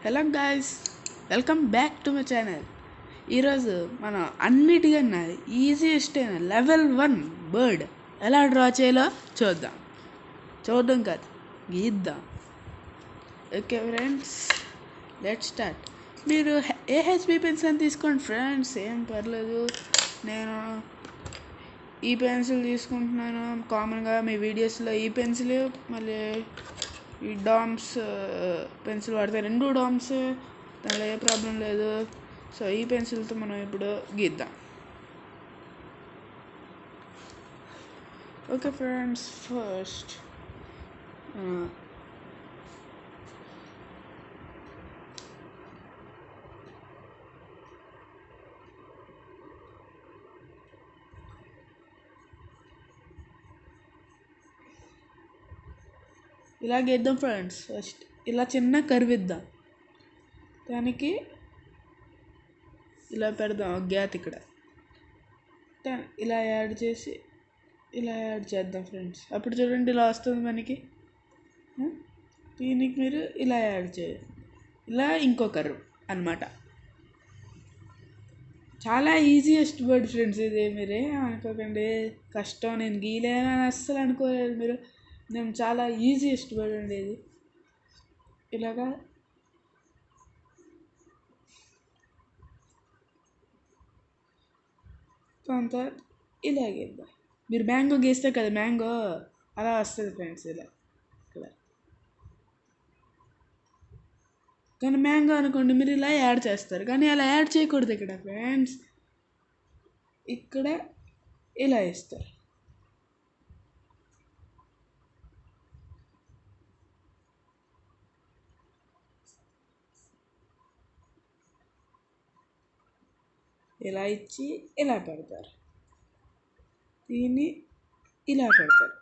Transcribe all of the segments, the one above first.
Hello guys, welcome back to my channel. ఈరోజు మనం అన్నిటికన్నా ఈజియెస్ట్ అయిన లెవెల్ 1 బర్డ్ ఎలా డ్రా చేయాలో చూద్దాం కాదు, గీద్దాం. Okay friends, let start. మీరు ఏహెచ్బి పెన్సిల్ తీసుకోండి ఫ్రెండ్స్, ఏం పర్లేదు. నేను ఈ పెన్సిల్ తీసుకుంటున్నాను. కామన్గా మీ వీడియోస్లో ఈ పెన్సిల్, మళ్ళీ ఈ డామ్స్ పెన్సిల్ వాడతాయి. 2 డామ్స్, దానిలో ఏ ప్రాబ్లం లేదు. సో ఈ పెన్సిల్తో మనం ఇప్పుడు గీద్దాం. ఓకే ఫ్రెండ్స్, ఫస్ట్ ఇలా గీద్దాం ఫ్రెండ్స్. ఫస్ట్ ఇలా చిన్న కర్వ్ ఇద్దాం, దానికి ఇలా పెడదాం గ్యాప్ ఇక్కడ. ఇలా యాడ్ చేద్దాం ఫ్రెండ్స్. అప్పుడు చూడండి ఇలా వస్తుంది మనకి. దీనికి మీరు ఇలా యాడ్ చేయాలి, ఇలా ఇంకో కర్వ్ అన్నమాట. చాలా ఈజియెస్ట్ వర్డ్ ఫ్రెండ్స్ ఇది. మీరే అనుకోకండి కష్టం, నేను గీలేనని అస్సలు అనుకోలేదు మీరు. నేను చాలా ఈజియెస్ట్ వర్డ్ అండి ఇది. ఇలాగా కొంత ఇలాగే మీరు మ్యాంగో గీస్తే కదా, మ్యాంగో అలా వస్తుంది ఫ్రెండ్స్ ఇలా. కానీ మ్యాంగో అనుకోండి మీరు ఇలా యాడ్ చేస్తారు, కానీ అలా యాడ్ చేయకూడదు ఇక్కడ ఫ్రెండ్స్. ఇక్కడ ఇలా ఇస్తారు. ఇలా ఇచ్చి ఇలా పెడతారు, దీన్ని ఇలా పెడతారు.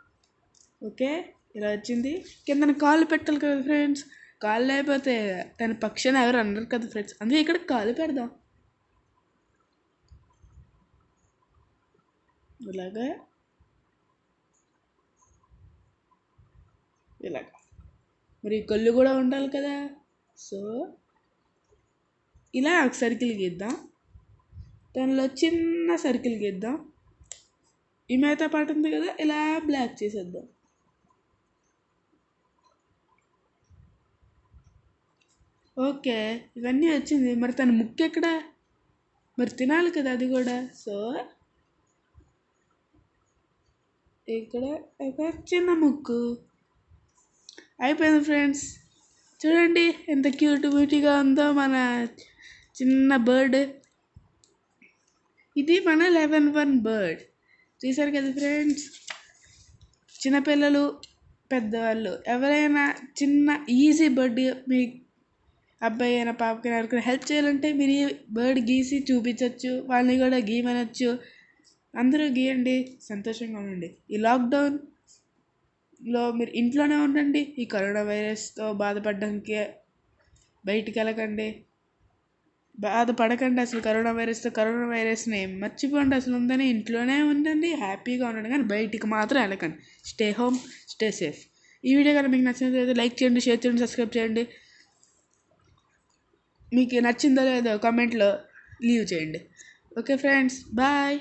ఓకే, ఇలా వచ్చింది. కింద కాళ్ళు పెట్టాలి కదా ఫ్రెండ్స్. కాళ్ళు లేకపోతే దాని పక్షాన ఎవరు అన్నారు కదా ఫ్రెండ్స్, అందుకే ఇక్కడ కాళ్ళు పెడదాం. ఇలాగా మరి కళ్ళు కూడా ఉండాలి కదా. సో ఇలా ఒక సర్కిల్ గీద్దాం, దానిలో చిన్న సర్కిల్ గీద్దాం. ఈ మిగతా పార్ట్ ఉంది కదా, ఇలా బ్లాక్ చేసేద్దాం. ఓకే, ఇవన్నీ వచ్చింది. మరి తన ముక్కు ఎక్కడ? మరి తినాలి కదా అది కూడా. సో ఇక్కడ ఒక చిన్న ముక్కు అయిపోయింది ఫ్రెండ్స్. చూడండి ఎంత క్యూట్గా ఉందో మన చిన్న బర్డ్. ఇది మన లెవెల్ 1 బర్డ్. చూసారు కదా ఫ్రెండ్స్. చిన్నపిల్లలు, పెద్దవాళ్ళు ఎవరైనా చిన్న ఈజీ బర్డ్, మీ అబ్బాయి అయినా పాపకైనా ఎవరికైనా హెల్ప్ చేయాలంటే మీరు ఈ బర్డ్ గీసి చూపించవచ్చు, వాళ్ళని కూడా గీయమనొచ్చు. అందరూ గీయండి, సంతోషంగా ఉండండి. ఈ లాక్డౌన్లో మీరు ఇంట్లోనే ఉండండి. ఈ కరోనా వైరస్తో బాధపడడానికి బయటికి వెళ్ళకండి, బాధపడకండి. అసలు కరోనా వైరస్ని మర్చిపోండి. అసలు ఉందని ఇంట్లోనే ఉండండి, హ్యాపీగా ఉండండి, కానీ బయటికి మాత్రం వెళ్ళకండి. Stay home, stay safe. ఈ వీడియో కనుక మీకు నచ్చినట్లయితే లైక్ చేయండి, షేర్ చేయండి, సబ్స్క్రైబ్ చేయండి. మీకు నచ్చిందో లేదో కామెంట్లో లీవ్ చేయండి. Okay friends, bye.